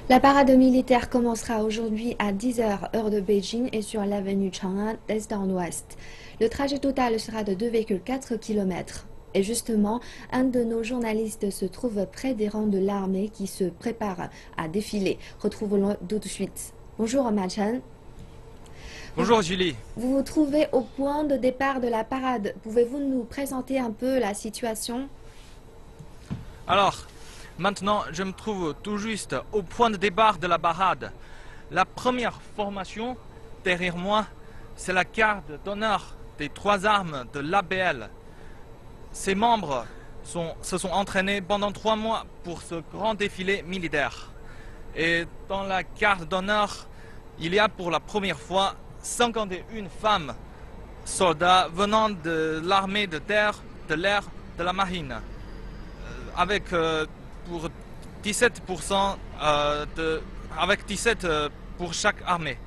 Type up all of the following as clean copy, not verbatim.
La parade militaire commencera aujourd'hui à 10 heures heure de Beijing et sur l'avenue Chang'an d'est en ouest. Le trajet total sera de 2,4 km. Et justement, un de nos journalistes se trouve près des rangs de l'armée qui se prépare à défiler. Retrouvons-le tout de suite. Bonjour Ma Chen. Vous, Bonjour Julie. vous vous trouvez au point de départ de la parade. Pouvez-vous nous présenter un peu la situation? Alors, maintenant, je me trouve tout juste au point de départ de la parade. La première formation, derrière moi, c'est la garde d'honneur des trois armes de l'ABL. Ses membres se sont entraînés pendant 3 mois pour ce grand défilé militaire. Et dans la garde d'honneur, il y a pour la première fois 51 femmes soldats venant de l'armée de terre, de l'air, de la marine, avec pour 17% avec 17 pour chaque armée.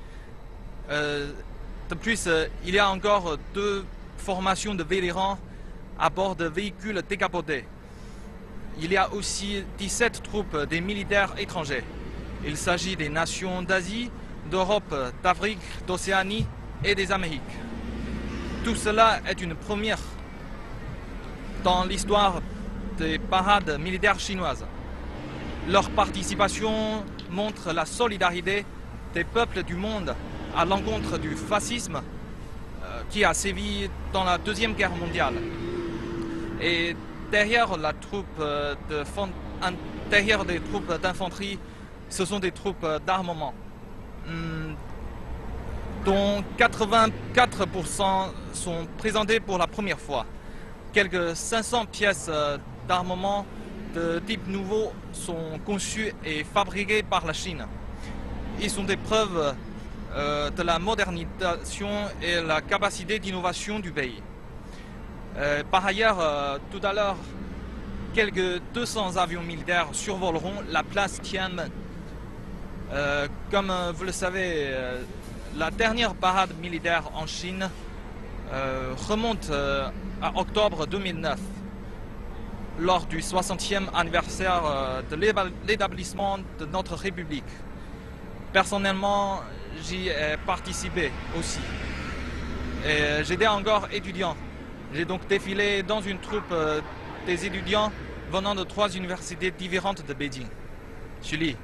De plus, il y a encore 2 formations de vétérans à bord de véhicules décapotés. Il y a aussi 17 troupes des militaires étrangers. Il s'agit des nations d'Asie, d'Europe, d'Afrique, d'Océanie et des Amériques. Tout cela est une première dans l'histoire des parades militaires chinoises. Leur participation montre la solidarité des peuples du monde à l'encontre du fascisme qui a sévi dans la Deuxième Guerre mondiale. Et derrière derrière les troupes d'infanterie, ce sont des troupes d'armement, dont 84% sont présentées pour la première fois. Quelques 500 pièces d'armement de type nouveau sont conçues et fabriquées par la Chine. Ils sont des preuves de la modernisation et la capacité d'innovation du pays. Par ailleurs, tout à l'heure, quelques 200 avions militaires survoleront la place Tiananmen. Comme vous le savez, la dernière parade militaire en Chine remonte à octobre 2009, lors du 60e anniversaire de l'établissement de notre République. Personnellement, j'y ai participé aussi. Et j'étais encore étudiant. J'ai donc défilé dans une troupe des étudiants venant de 3 universités différentes de Beijing. Julie.